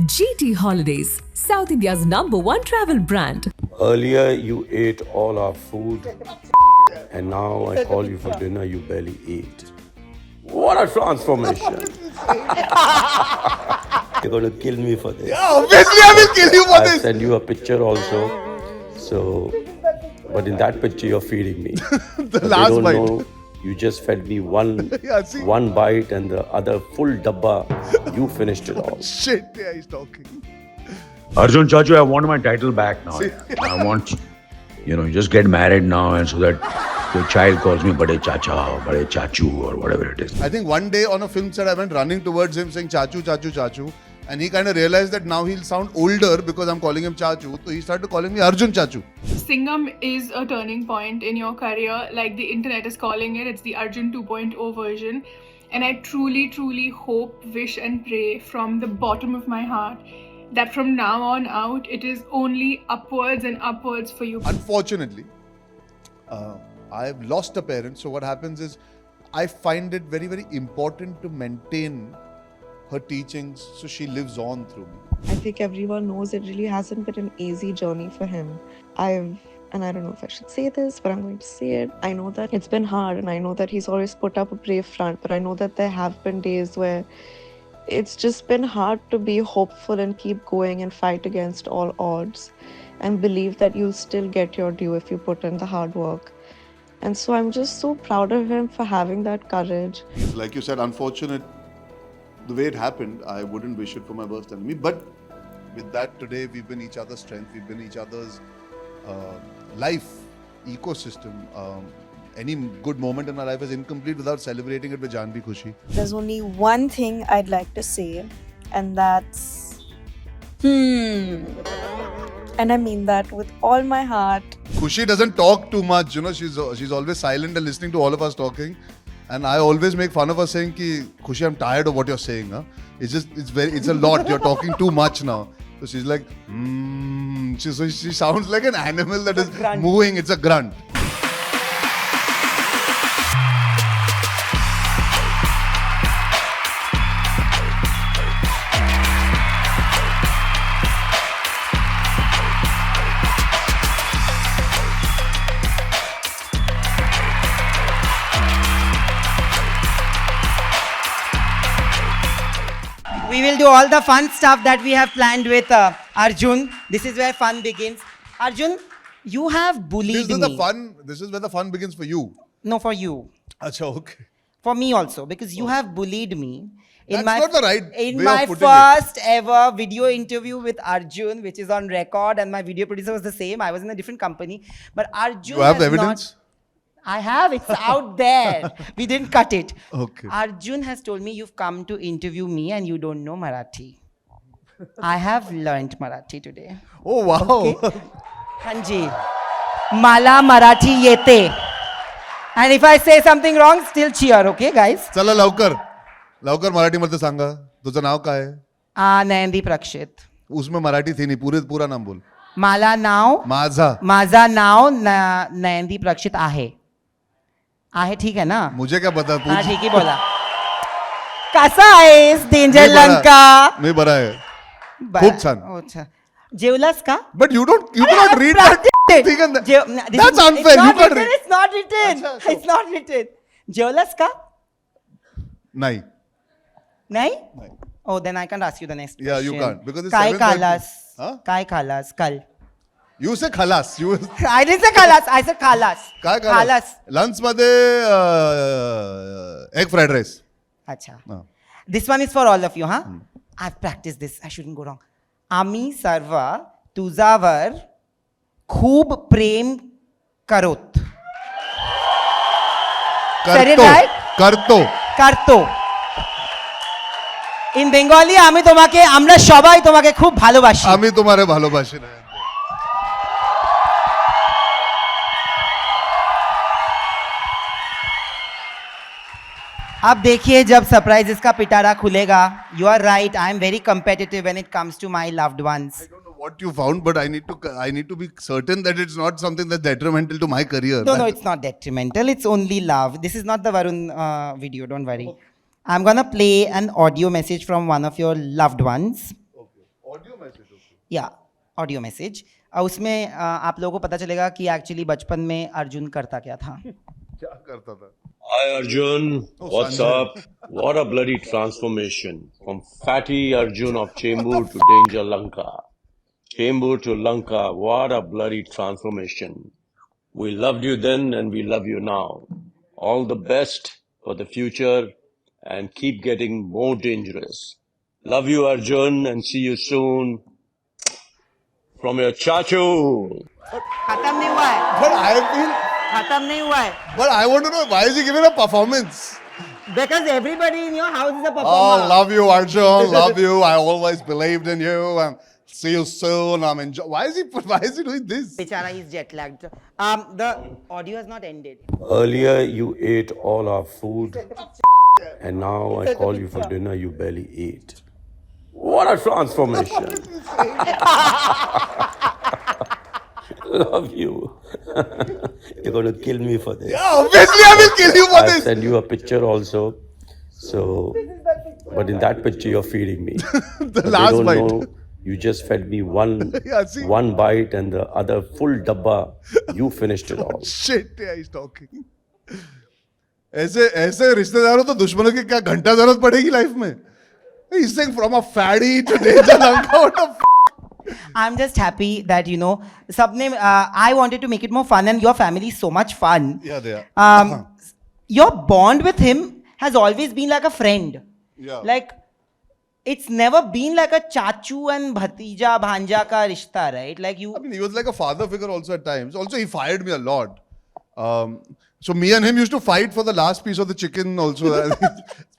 GT Holidays, South India's #1 travel brand. Earlier, you ate all our food, and now I call you for dinner, you barely ate. What a transformation! You're going to kill me for this. Yeah, obviously, I will kill you for I'll this. send you a picture also. So, but in that picture, you're feeding me. The But last they don't bite. know, you just fed me Yeah, see? one bite, and the other full dabba, you finished it all. Shit, yeah, he's talking. Arjun Chachu, I want my title back now. I want, you just get married now, and so that your child calls me Bade Chacha or Bade Chachu or whatever it is. I think one day on a film set, I went running towards him saying Chachu, Chachu, Chachu. And he kind of realized that now he'll sound older because I'm calling him Chachu. So he started calling me Arjun Chachu. Singham is a turning point in your career, like the internet is calling it. It's the Arjun 2.0 version. And I truly, truly hope, wish, and pray from the bottom of my heart that from now on out, it is only upwards and upwards for you. Unfortunately, I've lost a parent. So what happens is I find it very, very important to maintain her teachings so she lives on through me. I think everyone knows it really hasn't been an easy journey for him. And I don't know if I should say this, but I'm going to say it. I know that it's been hard, and I know that he's always put up a brave front, but I know that there have been days where it's just been hard to be hopeful and keep going and fight against all odds and believe that you'll still get your due if you put in the hard work. And so I'm just so proud of him for having that courage. Like you said, unfortunate the way it happened. I wouldn't wish it for my worst enemy. But with that, today we've been each other's strength. We've been each other's life ecosystem. Any good moment in our life is incomplete without celebrating it with Jaan Bhi Khushi. There's only one thing I'd like to say, and that's and I mean that with all my heart. Khushi doesn't talk too much, she's always silent and listening to all of us talking. And I always make fun of her saying ki, Khushi, I'm tired of what you're saying. Huh? It's a lot. You're talking too much now. So she's like, she sounds like an animal that is moving. It's a grunt. We will do all the fun stuff that we have planned with Arjun. This is where fun begins. Arjun, you have bullied me. This is where the fun begins for you. No, for you. Acha, okay. For me also, because you have bullied me. That's not the right In way my of putting first ever video interview with Arjun, which is on record, and my video producer was the same. I was in a different company. But Arjun You have the has evidence? I have. It's out there. We didn't cut it. Okay. Arjun has told me you've come to interview me and you don't know Marathi. I have learnt Marathi today. Oh, wow. Okay. Hanji. Mala Marathi yete. And if I say something wrong, still cheer, okay, guys? चला लवकर मराठीमध्ये सांगा तुझं नाव काय आहे Nayandeep Rakshit. उसमें मराठी थी नहीं पूरा नाम बोल मला नाव माझा नाव नयनदीप रक्षित आहे ठीक आहे ना मुझे क्या पता हाँ ठीक है बोला कसा आहेस डेंजर लंका मी बरा आहे खूप छान अच्छा जेवलास का But you cannot read that thing and that's unfair. You can't read. It's not written. It's not written. जेवलास का नाही नाही Oh, then I can't ask you the next Yeah, question. you can't, because it's काय 7:30. खालास Huh? काय खालास कल You say खलास I didn't say खालास I said खालास काय खालास lunch मध्ये एग फ्राईड राईस अच्छा This one is for all of you, huh? I've practiced this. I shouldn't go wrong. आम्ही सर्व तुझावर खूप प्रेम करत. Said it right? करतो. In Bengali, আমরা সবাই তোমাকে খুব ভালোবাসি. আমি তোমারে ভালোবাসি না अब देखिए जब सरप्राइजेस का पिटारा खुलेगा. You are right. I am very competitive when it comes to my loved ones. I don't know what you found, but I need to be certain that it's not something that's detrimental to my career. No, it's not detrimental. It's only love. This is not the Varun video. Don't worry. I'm gonna play an audio message from one of your loved ones. या audio message, उसमें आप लोगों को पता चलेगा कि actually बचपन में अर्जुन करता क्या था. क्या करता था? Hi Arjun, what's Sanjay. up? What a bloody transformation from fatty Arjun of Chembur to Danger Lanka. Chembur to Lanka, what a bloody transformation. We loved you then and we love you now. All the best for the future and keep getting more dangerous. Love you Arjun and see you soon. From your chachu. खत्म नहीं हुआ है, But I feel, खत्म नहीं हुआ है. but I want to know, why is he giving a performance? Because everybody in your house is a Oh, performer. love you, Arjun. Love you. I always believed in you. And see you soon. I'm enjoying. Why is he doing this? Bichara is jet lagged. The audio has not ended. Earlier you ate all our food and now I call you for dinner, you barely ate. What a transformation. Love you. You're going to kill me for this. Yeah, obviously I will kill you for I'll this. send you a picture also. So, but in that picture you're feeding me. The But they last don't bite. know you just fed me one Yeah, see? one bite and the other full dabba, you finished it all. Shit, yeah, he's talking. ऐसे ऐसे रिश्तेदारों तो दुश्मनों की क्या घंटा जरूरत पड़ेगी लाइफ में? He's saying from a fatty to Danger Lanka. What the f? I'm just happy that, you know, sabne, I wanted to make it more fun, and your family is so much fun. Yeah, they are. Your bond with him has always been like a friend. Yeah. Like, it's never been like a chachu and bhatija bhanja ka rishta, right? Like you. I mean, he was like a father figure also at times. Also, he fired me a lot. So me and him used to fight for the last piece of the chicken also.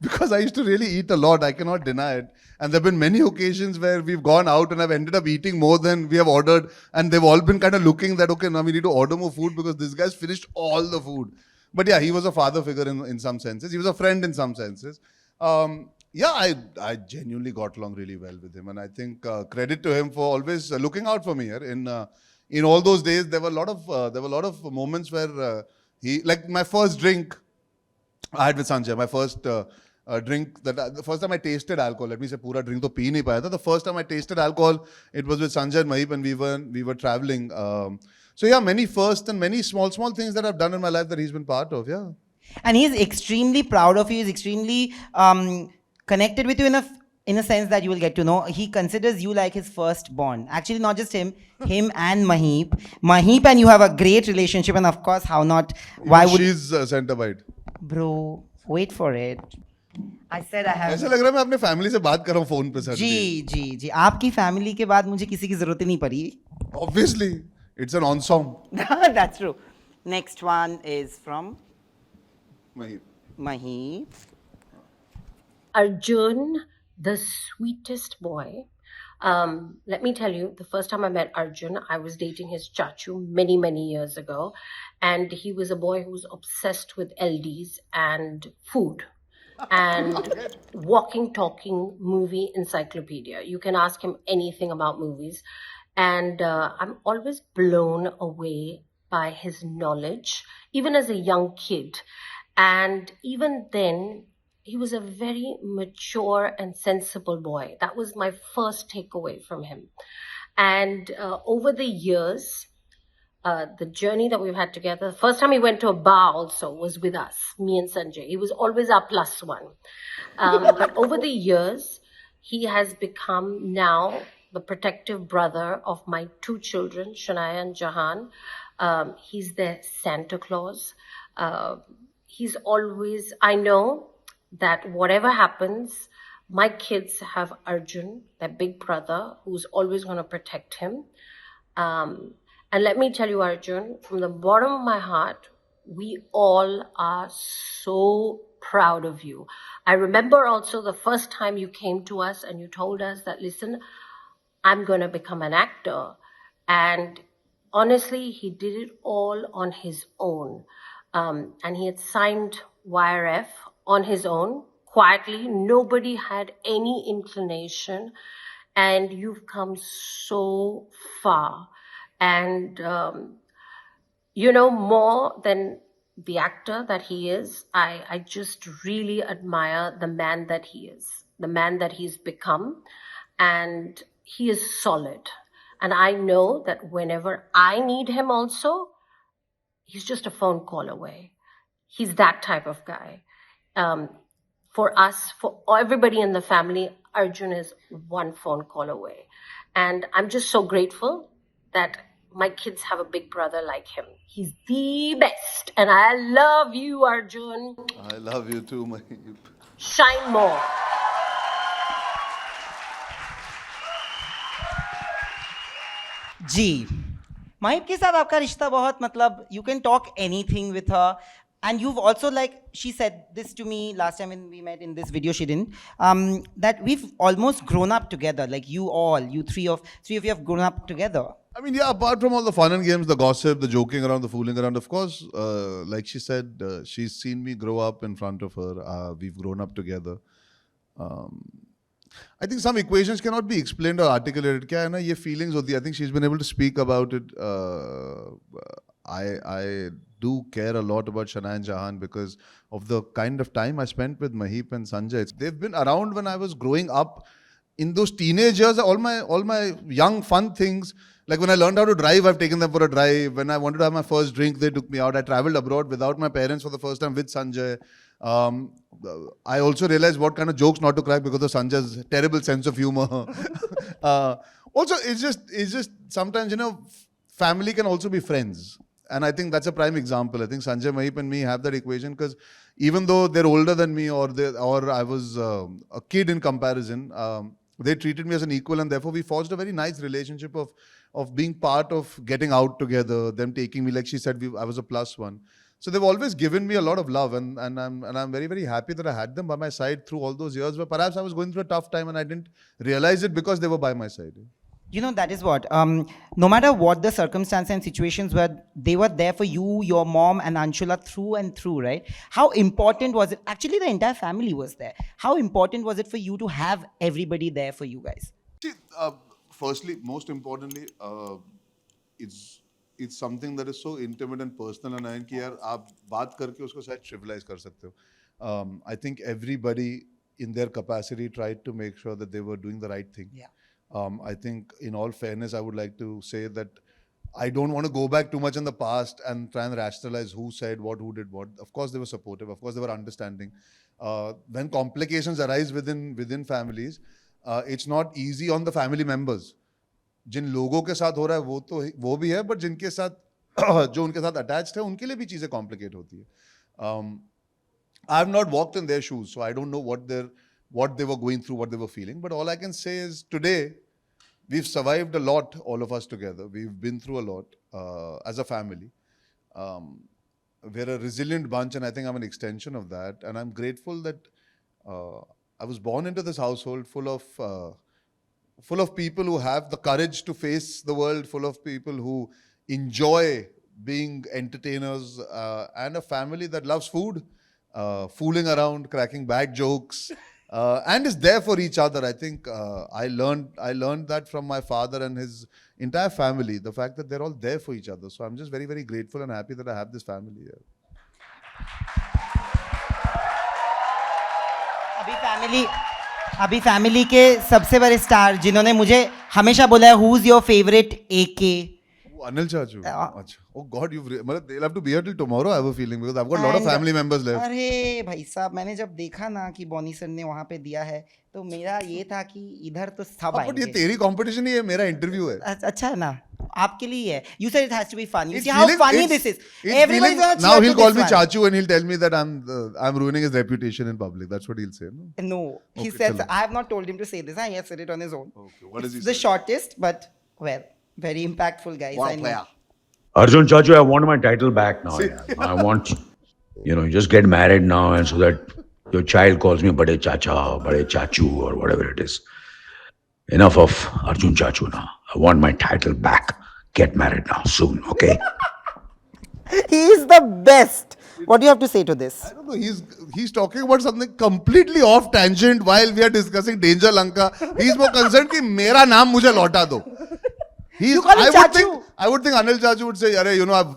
Because I used to really eat a lot. I cannot deny it. And there have been many occasions where we've gone out and I've ended up eating more than we have ordered. And they've all been kind of looking that, okay, now we need to order more food because this guy's finished all the food. But yeah, he was a father figure in some senses. He was a friend in some senses. Yeah, I genuinely got along really well with him. And I think credit to him for always looking out for me here. In all those days, there were a lot of moments where he, like my first drink I had with Sanjay, my first drink, the first time I tasted alcohol, let me say pura drink to pee nahi paya tha. The first time I tasted alcohol, it was with Sanjay and Mahip, and we were traveling. So yeah, many firsts and many small things that I've done in my life that he's been part of, yeah. And he's extremely proud of you. He's extremely connected with you in a sense that you will get to know. He considers you like his firstborn. Actually, not just him and Mahip. Mahip and you have a great relationship, and of course, how not? Why would She's center bite. Bro, wait for it. I said I have. ऐसा लग रहा है मैं अपने family से बात कर रहा हूँ फोन पे सर. जी. आपकी फैमिली के बाद मुझे किसी की जरूरत ही नहीं पड़ी. Obviously, it's an ensemble. That's true. Next one is from Mahip. Mahip. Arjun, the sweetest boy. Let me tell you, the first time I met Arjun, I was dating his chachu many years ago. And he was a boy who was obsessed with LDs and food. And walking, talking movie encyclopedia. You can ask him anything about movies. And I'm always blown away by his knowledge, even as a young kid. And even then, he was a very mature and sensible boy. That was my first takeaway from him. And over the years, the journey that we've had together, the first time he went to a bar also was with us, me and Sanjay. He was always our plus one. But over the years, he has become now the protective brother of my two children, Shania and Jahan. He's their Santa Claus. He's always, I know that whatever happens, my kids have Arjun, their big brother, who's always going to protect him. And let me tell you, Arjun, from the bottom of my heart, we all are so proud of you. I remember also the first time you came to us and you told us that, listen, I'm going to become an actor. And honestly, he did it all on his own. And he had signed YRF on his own, quietly. Nobody had any inclination. And you've come so far. And, you know, more than the actor that he is, I just really admire the man that he is, the man that he's become. And he is solid. And I know that whenever I need him also, he's just a phone call away. He's that type of guy. For us, for everybody in the family, Arjun is one phone call away. And I'm just so grateful that my kids have a big brother like him. He's the best. And I love you, Arjun. I love you too, Mahip. Shine more. जी माहिब के साथ आपका रिश्ता बहुत मतलब you can talk anything with her and you've also like she said this to me last time when we met in this video she didn't that we've almost grown up together like you three of you have grown up together. I mean, yeah, apart from all the fun and games, the gossip, the joking around, the fooling around, of course, like she said, she's seen me grow up in front of her. We've grown up together. I think some equations cannot be explained or articulated. Kya hai na, ye feelings hoti hai. I think she's been able to speak about it. I do care a lot about Shana and Jahan because of the kind of time I spent with Mahip and Sanjay. They've been around when I was growing up. In those teenage years, all my young fun things. Like when I learned how to drive, I've taken them for a drive. When I wanted to have my first drink, they took me out. I traveled abroad without my parents for the first time with Sanjay. I also realized what kind of jokes not to crack because of Sanjay's terrible sense of humor. Also, it's just sometimes, family can also be friends. And I think that's a prime example. I think Sanjay, Mahip and me have that equation because even though they're older than me or I was a kid in comparison, they treated me as an equal and therefore we forged a very nice relationship of being part of getting out together, them taking me, like she said, I was a plus one. So they've always given me a lot of love and I'm very, very happy that I had them by my side through all those years where perhaps I was going through a tough time and I didn't realize it because they were by my side. That is what, no matter what the circumstances and situations were, they were there for you, your mom and Anshula through and through, right? How important was it? Actually, the entire family was there. How important was it for you to have everybody there for you guys? See, firstly, most importantly, it's something that is so intimate and personal and कि यार आप बात करके उसको शायद trivialize कर सकते हो. I think everybody in their capacity tried to make sure that they were doing the right thing. Yeah. I think in all fairness, I would like to say that I don't want to go back too much in the past and try and rationalize who said what, who did what. Of course, they were supportive. Of course, they were understanding. When complications arise within families, it's not easy on the family members. जिन लोगों के साथ हो रहा है वो भी है, but जिनके साथ जो उनके साथ attached है उनके लिए भी चीजें complicate होती है. I have not walked in their shoes, so I don't know what they were going through, what they were feeling. But all I can say is today, we've survived a lot, all of us together. We've been through a lot as a family. We're a resilient bunch, and I think I'm an extension of that. And I'm grateful that I was born into this household full of people who have the courage to face the world, full of people who enjoy being entertainers, and a family that loves food, fooling around, cracking bad jokes. And is there for each other. I think I learned that from my father and his entire family, the fact that they're all there for each other. So I'm just very, very grateful and happy that I have this family here. अभी family के सबसे बड़े star जिन्होंने मुझे हमेशा बोला है who's your favorite AK? Anil Chachu. Oh God, they'll have to be here till tomorrow, I have a feeling, because I've got a lot of family members left. अरे भाई साहब, मैंने जब देखा ना कि बॉनी सर ने वहाँ पे दिया है तो मेरा ये था कि इधर तो सब आएंगे. But ये तेरी competition नहीं है, मेरा interview है. अच्छा है ना, आपके लिए है. You said it has to be fun. You see how funny this is. Everybody's gonna cheer. Now he'll call me Chachu and he'll tell me that I'm ruining his reputation in public. That's what he'll say. No, he says, I have not told him to say this. He has said it on his own. Okay, what is he The saying? shortest, but well, very impactful, guys. What I a know. player. Arjun Chachu, I want my title back now. I want, you just get married now and so that your child calls me Bade Chacha, Bade Chachu or whatever it is. Enough of Arjun Chachu now. I want my title back. Get married now, soon, okay? He is the best. What do you have to say to this? I don't know. He's talking about something completely off tangent while we are discussing Danger Lanka. He's more concerned कि मेरा नाम मुझे लौटा दो. You call him Chachu? I would think Anil Chachu would say,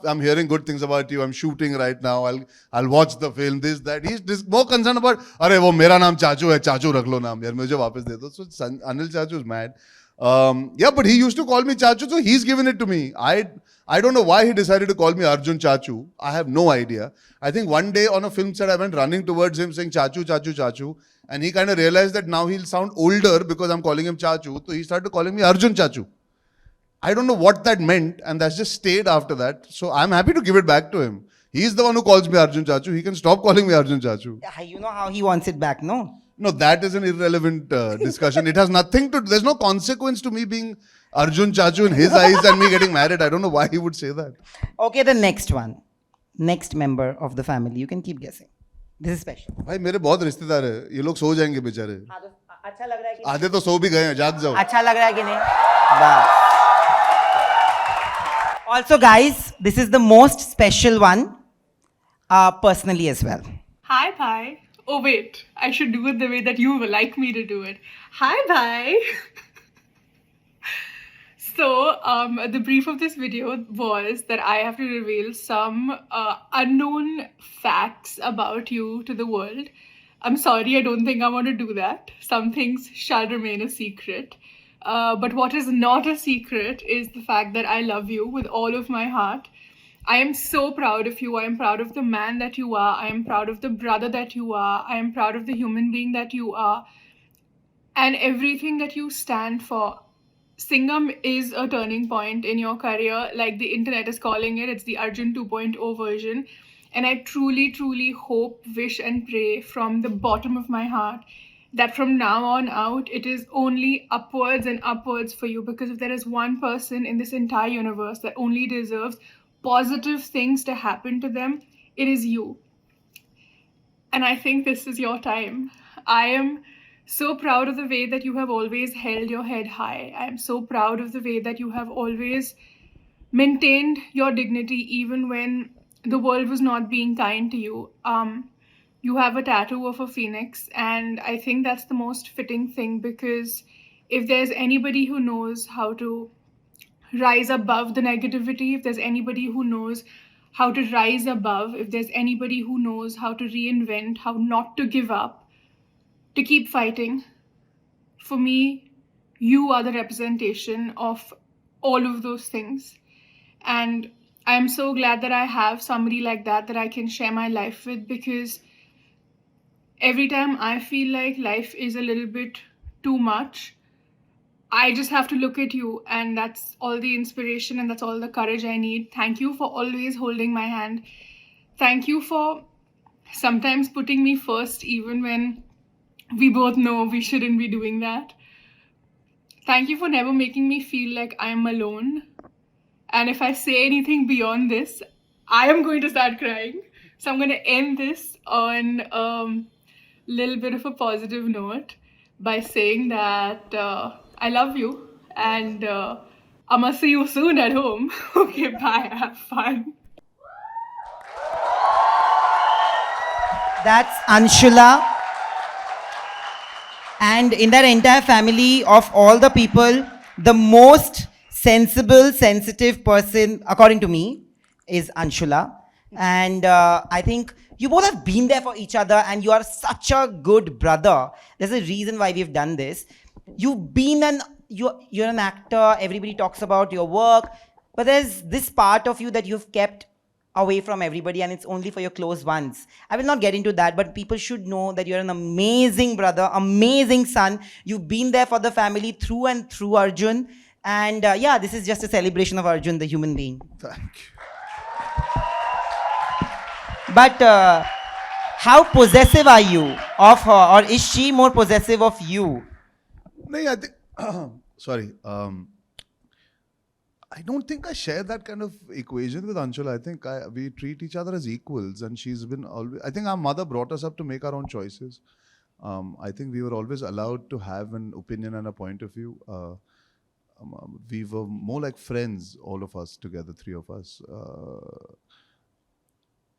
I'm hearing good things about you. I'm shooting right now. I'll watch the film. This, that. He's more concerned about, वो मेरा नाम Chachu है. Chachu रख लो नाम यार. मुझे वापस दे दो. So Anil Chachu is mad. Yeah, but he used to call me Chachu, so he's given it to me. I don't know why he decided to call me Arjun Chachu. I have no idea. I think one day on a film set, I went running towards him saying Chachu, Chachu, Chachu. And he kind of realized that now he'll sound older because I'm calling him Chachu. So he started calling me Arjun Chachu. I don't know what that meant, and that's just stayed after that. So I'm happy to give it back to him. He's the one who calls me Arjun Chachu. He can stop calling me Arjun Chachu. Yeah, you know how he wants it back, no? No, that is an irrelevant discussion. It has nothing to, there's no consequence to me being Arjun Chachu in his eyes and me getting married. I don't know why he would say that. Okay, the next one. Next member of the family. You can keep guessing. This is special. भाई मेरे बहुत रिश्तेदार है ये लोग सो जाएंगे बेचारे अच्छा लग रहा है कि आधे तो सो भी गए हैं जाग जाओ अच्छा लग रहा है कि नहीं? Wow. Also, guys, this is the most special one, personally as well. Hi, bye. Oh, wait. I should do it the way that you would like me to do it. Hi, bye. So, the brief of this video was that I have to reveal some unknown facts about you to the world. I'm sorry, I don't think I want to do that. Some things shall remain a secret. But what is not a secret is the fact that I love you with all of my heart. I am so proud of you. I am proud of the man that you are. I am proud of the brother that you are. I am proud of the human being that you are. And everything that you stand for. Singham is a turning point in your career, like the internet is calling it. It's the Arjun 2.0 version. And I truly, truly hope, wish, and pray from the bottom of my heart that from now on out, it is only upwards and upwards for you. Because if there is one person in this entire universe that only deserves positive things to happen to them, it is you. And I think this is your time. I am so proud of the way that you have always held your head high. I am so proud of the way that you have always maintained your dignity even when the world was not being kind to you. You have a tattoo of a phoenix, and I think that's the most fitting thing, because if there's anybody who knows how to rise above the negativity, if there's anybody who knows how to rise above, if there's anybody who knows how to reinvent, how not to give up, to keep fighting, for me, you are the representation of all of those things. And I'm so glad that I have somebody like that I can share my life with, because every time I feel like life is a little bit too much, I just have to look at you, and that's all the inspiration and that's all the courage I need. Thank you for always holding my hand. Thank you for sometimes putting me first, even when we both know we shouldn't be doing that. Thank you for never making me feel like I'm alone. And if I say anything beyond this, I am going to start crying. So I'm going to end this on a little bit of a positive note by saying that I love you, and I'm going to see you soon at home. Okay, bye. Have fun. That's Anshula. And in that entire family of all the people, the most sensible, sensitive person, according to me, is Anshula. And I think you both have been there for each other, and you are such a good brother. There's a reason why we've done this. You've been you're an actor, everybody talks about your work, but there's this part of you that you've kept away from everybody, and it's only for your close ones. I will not get into that, but people should know that you're an amazing brother, amazing son. You've been there for the family through and through, Arjun. And yeah, this is just a celebration of Arjun, the human being. Thank you. But how possessive are you of her, or is she more possessive of you? No, I think, sorry. I don't think I share that kind of equation with Anshula. I think we treat each other as equals, and she's been always. I think our mother brought us up to make our own choices. I think we were always allowed to have an opinion and a point of view. We were more like friends, all of us together, three of us.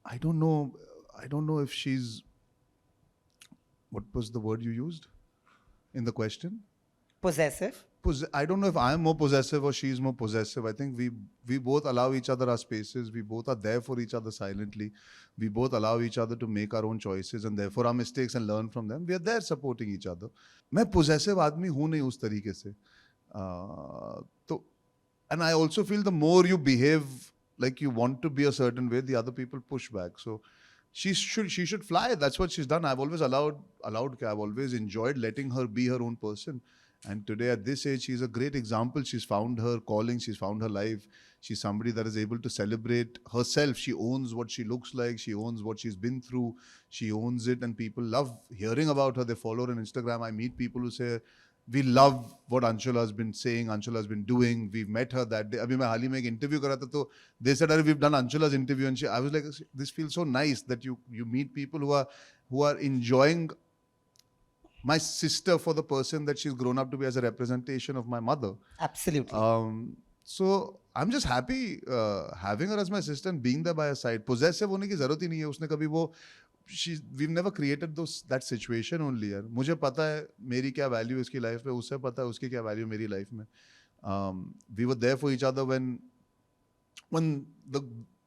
I don't know if she's. What was the word you used in the question? Possessive? I don't know if I'm more possessive or she's more possessive. I think we both allow each other our spaces. We both are there for each other silently. We both allow each other to make our own choices and therefore our mistakes and learn from them. We are there supporting each other. मैं possessive आदमी हूँ नहीं उस तरीके से. So, and I also feel the more you behave like you want to be a certain way, the other people push back. So she should fly. That's what she's done. I've always I've always enjoyed letting her be her own person. And today at this age, she's a great example. She's found her calling. She's found her life. She's somebody that is able to celebrate herself. She owns what she looks like. She owns what she's been through. She owns it, and people love hearing about her. They follow her on Instagram. I meet people who say, we love what Anshula has been saying, Anshula has been doing. We've met her that day. अभी मैं हाल ही में एक interview करा था तो they said, "Arey, we've done Anshula's interview," and I was like, this feels so nice that you meet people who are enjoying my sister for the person that she's grown up to be as a representation of my mother. Absolutely. So I'm just happy having her as my sister and being there by her side. Possessive होने की जरूरत ही नहीं है. उसने कभी वो we've never created that situation only यार. मुझे पता है मेरी क्या value इसकी life में, उससे पता है उसकी क्या value मेरी life में. We were there for each other when the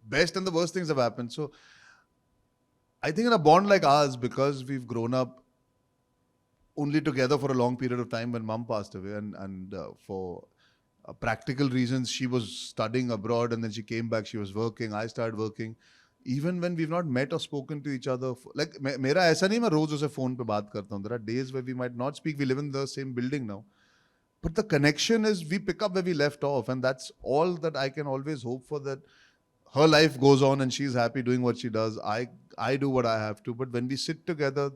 best and the worst things have happened. So I think in a bond like ours, because we've grown up only together for a long period of time when mom passed away, and for practical reasons, she was studying abroad and then she came back, she was working, I started working. Even when we've not met or spoken to each other, like मेरा ऐसा नहीं मैं रोज उसे phone पे बात करता हूँ. There are days where we might not speak. We live in the same building now, but the connection is we pick up where we left off, and that's all that I can always hope for. That her life goes on and she's happy doing what she does. I do what I have to, but when we sit together,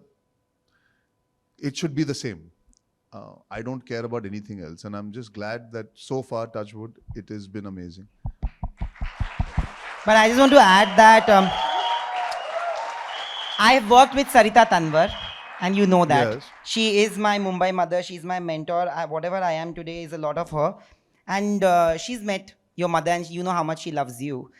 it should be the same. I don't care about anything else, and I'm just glad that so far, touch wood, it has been amazing. But I just want to add that I have worked with Sarita Tanwar, and you know that. Yes. She is my Mumbai mother. She's my mentor. Whatever I am today is a lot of her. And she's met your mother, and you know how much she loves you.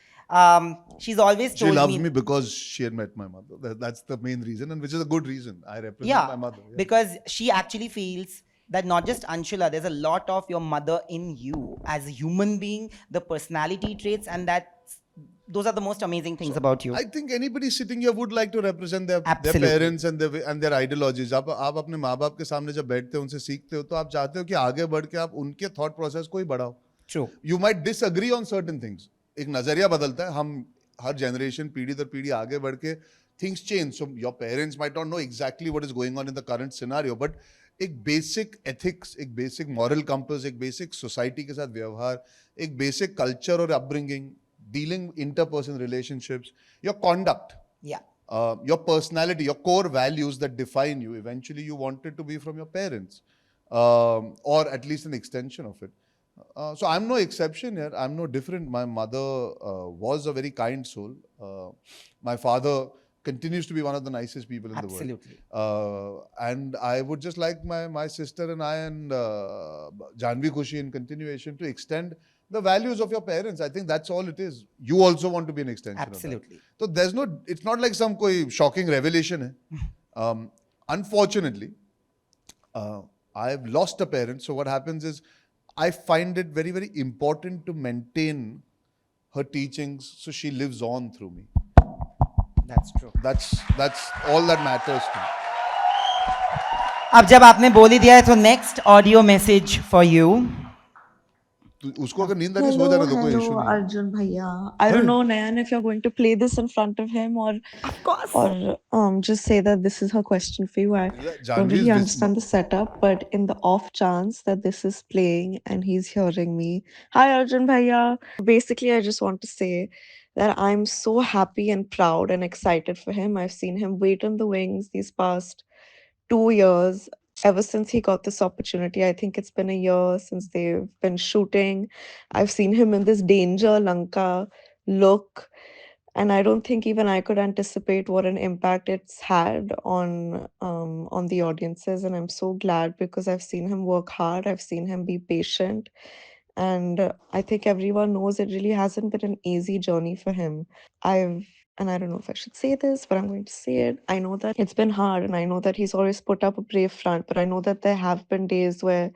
She's always She told loves me because she had met my mother. That's the main reason, and which is a good reason. I represent my mother. Yeah. Because she actually feels that not just Anshula, there's a lot of your mother in you as a human being, the personality traits, and those are the most amazing things about you. I think anybody sitting here would like to represent their Absolutely. parents and their ideologies. आप अपने माँ बाप के सामने जब बैठते हो, उनसे सीखते हो, तो आप चाहते हो कि आगे बढ़ के आप उनके thought process को ही बढ़ाओ. True. You might disagree on certain things. एक नजरिया बदलता है. हम हर generation पीढ़ी दर पीढ़ी आगे बढ़ के things change. So your parents might not know exactly what is going on in the current scenario, but एक basic ethics, एक basic moral compass, एक basic society के साथ व्यवहार, एक basic culture और upbringing, dealing interpersonal relationships, your conduct, your personality, your core values that define you. Eventually, you want it to be from your parents, or at least an extension of it. So I'm no exception here. I'm no different. My mother was a very kind soul. My father continues to be one of the nicest people in the world. Absolutely. And I would just like my sister and I and Janvi Khushi in continuation to extend the values of your parents. I think that's all it is. You also want to be an extension Absolutely. of that. So it's not like some koi shocking revelation hai. Unfortunately, I've lost a parent. So what happens is I find it very, very important to maintain her teachings so she lives on through me. That's true. That's all that matters to me. अब जब आपने बोल ही दिया है तो next audio message for you. उसको अगर नींद आ रही सो जाने दो, कोई इशू Hello, नहीं. Arjun Bhaiya. I don't know, Nayan, if you're going to play this in front of him or just say that this is her question for you. I don't really understand the setup, but in the off chance that this is playing and he's hearing me, hi Arjun Bhaiya. Basically, I just want to say that I'm so happy and proud and excited for him. I've seen him wait in the wings these past 2 years. Ever since he got this opportunity, I think it's been a year since they've been shooting. I've seen him in this Danger Lanka look, and I don't think even I could anticipate what an impact it's had on the audiences. And I'm so glad because I've seen him work hard. I've seen him be patient, and I think everyone knows it really hasn't been an easy journey for him. And I don't know if I should say this, but I'm going to say it. I know that it's been hard, and I know that he's always put up a brave front, but I know that there have been days where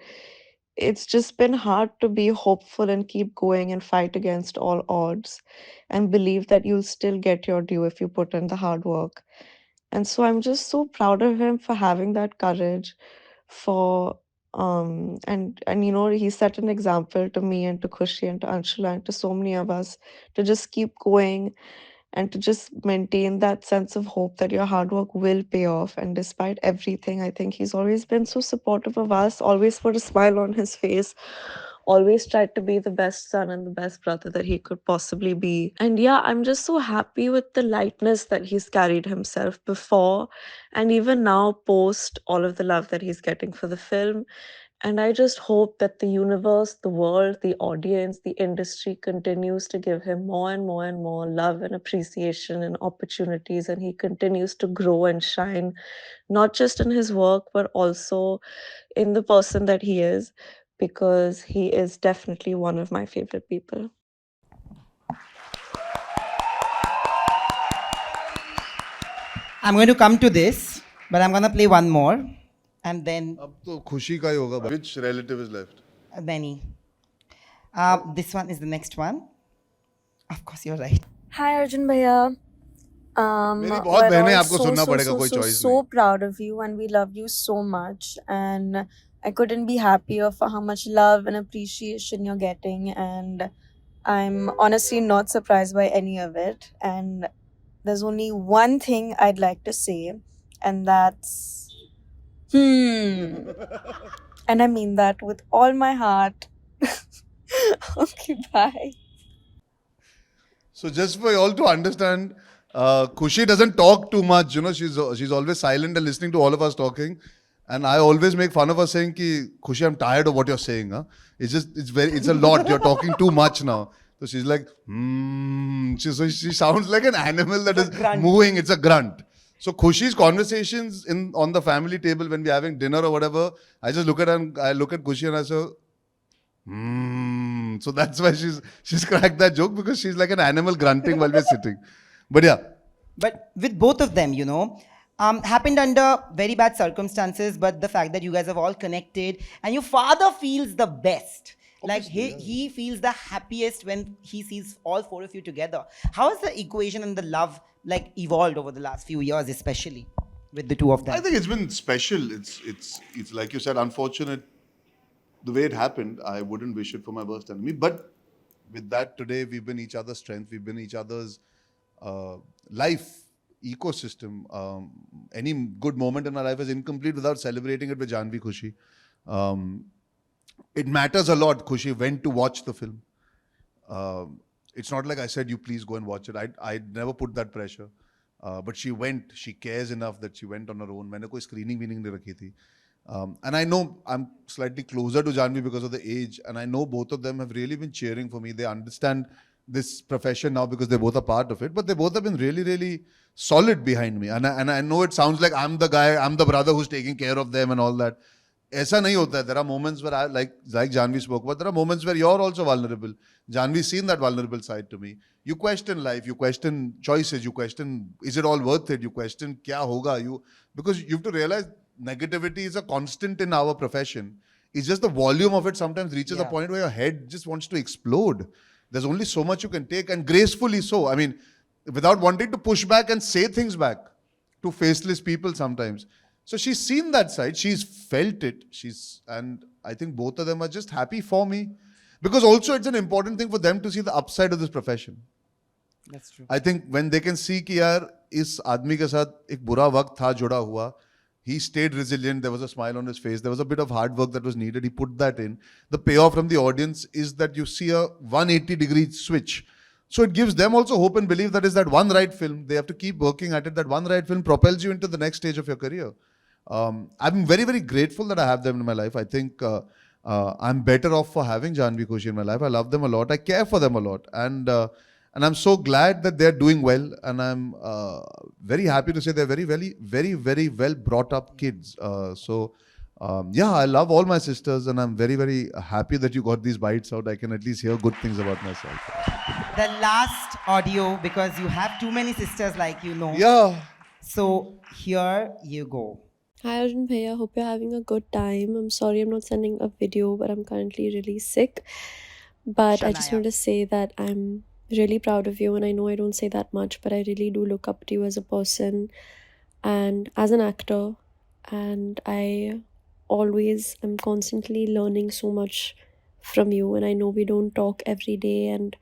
it's just been hard to be hopeful and keep going and fight against all odds and believe that you'll still get your due if you put in the hard work. And so I'm just so proud of him for having that courage, for And you know, he set an example to me and to Khushi and to Anshula and to so many of us to just keep going and to just maintain that sense of hope that your hard work will pay off. And despite everything, I think he's always been so supportive of us, always put a smile on his face, always tried to be the best son and the best brother that he could possibly be. And yeah, I'm just so happy with the lightness that he's carried himself before and even now post all of the love that he's getting for the film. And I just hope that the universe, the world, the audience, the industry continues to give him more and more and more love and appreciation and opportunities. And he continues to grow and shine, not just in his work, but also in the person that he is, because he is definitely one of my favorite people. I'm going to come to this, but I'm going to play one more. And then अब तो खुशी का ही होगा. Which relative is left? many. This one is the next one. Of course, you're right. Hi Arjun Bhaiya. मेरी बहुत We're बहनें all आपको सुनना पड़ेगा, कोई choice so नहीं. proud of you, and we love you so much. And I couldn't be happier for how much love and appreciation you're getting. And I'm honestly not surprised by any of it. And there's only one thing I'd like to say, and that's And I mean that with all my heart. Okay, bye. So just for you all to understand, Khushi doesn't talk too much. You know, she's always silent and listening to all of us talking. And I always make fun of her saying ki, Khushi, I'm tired of what you're saying. Huh? It's a lot. You're talking too much now. So she's like, she sounds like an animal that is moving. It's a grunt. So Khushi's conversations on the family table when we're having dinner or whatever, I just look at her and I look at Khushi and I say, So that's why she's cracked that joke, because she's like an animal grunting while we're sitting. But yeah. But with both of them, happened under very bad circumstances, but the fact that you guys have all connected and your father feels the best. Like he feels the happiest when he sees all four of you together. How has the equation and the love like evolved over the last few years, especially with the two of them? I think it's been special. It's like you said, unfortunate the way it happened. I wouldn't wish it for my worst enemy. But with that, today we've been each other's strength. We've been each other's life ecosystem. Any good moment in our life is incomplete without celebrating it with Janhvi Khushi. It matters a lot, Khushi, when to watch the film. It's not like I said, you please go and watch it. I never put that pressure. But she went. She cares enough that she went on her own. मैंने कोई screening नहीं रखी थी. And I know I'm slightly closer to Janhvi because of the age. And I know both of them have really been cheering for me. They understand this profession now because they both are part of it. But they both have been really, really solid behind me. And I know it sounds like I'm the guy, I'm the brother who's taking care of them and all that. ऐसा नहीं होता है. There are moments where like Janhvi spoke about, there are moments where you're also vulnerable. Janhvi's seen that vulnerable side to me. You question life, you question choices, you question, is it all worth it? You question, kya hoga? Because you have to realize negativity is a constant in our profession. It's just the volume of it sometimes reaches a point where your head just wants to explode. There's only so much you can take, and gracefully so. I mean, without wanting to push back and say things back to faceless people sometimes. So she's seen that side, she's felt it, and I think both of them are just happy for me. Because also it's an important thing for them to see the upside of this profession. That's true. I think when they can see कि यार इस आदमी के साथ एक बुरा वक्त था जुड़ा हुआ, he stayed resilient, there was a smile on his face, there was a bit of hard work that was needed, he put that in. The payoff from the audience is that you see a 180-degree switch. So it gives them also hope and belief that is that one right film, they have to keep working at it, that one right film propels you into the next stage of your career. I'm very, very grateful that I have them in my life. I think I'm better off for having Janhvi Khushi in my life. I love them a lot. I care for them a lot. And I'm so glad that they're doing well. And I'm very happy to say they're very, very, very, very well brought up kids. Yeah, I love all my sisters. And I'm very, very happy that you got these bites out. I can at least hear good things about myself. The last audio, because you have too many sisters like you know. Yeah. So here you go. Hi Arjun Bhaiya, hope you're having a good time. I'm sorry I'm not sending a video, but I'm currently really sick. But I just Shania. wanted to say that I'm really proud of you, and I know I don't say that much, but I really do look up to you as a person and as an actor. And I I'm constantly learning so much from you, and I know we don't talk every day and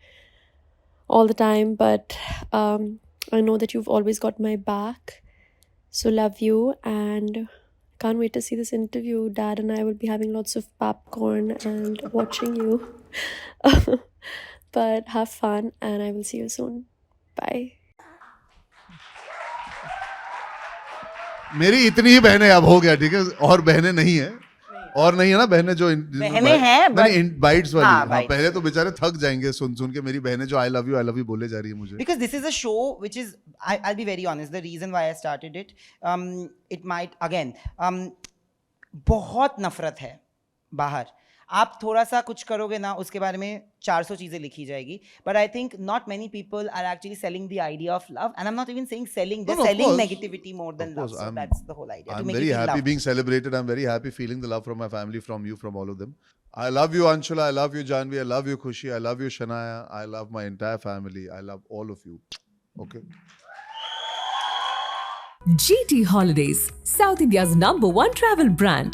all the time, but I know that you've always got my back. So love you, and can't wait to see this interview. Dad and I will be having lots of popcorn and watching you. But have fun, and I will see you soon. Bye. मेरी इतनी ही बहनें अब हो गया, ठीक है, और बहनें नहीं है, और नहीं है ना बहनें जो बहनें हैं, नहीं बाइट्स वाली। हाँ, हाँ, bites। पहले तो बेचारे थक जाएंगे सुन सुन के मेरी बहनें जो आई लव यू बोले जा रही है मुझे। Because this is a show which is, I'll be very honest, the reason why I started it, it might, again, बहुत नफरत है बाहर। आप थोड़ा सा कुछ करोगे ना, उसके बारे में 400 चीजें लिखी जाएगी। But I think not many people are actually selling the idea of love, and I'm not even saying selling, they're selling negativity more than love. So that's the whole idea. I'm very happy being celebrated. I'm very happy feeling the love from my family, from you, from all of them. I love you, Anshula. I love you, Janvi. I love you, Khushi. I love you, Shania. I love my entire family. I love all of you. Okay. GT Holidays, South India's #1 travel brand.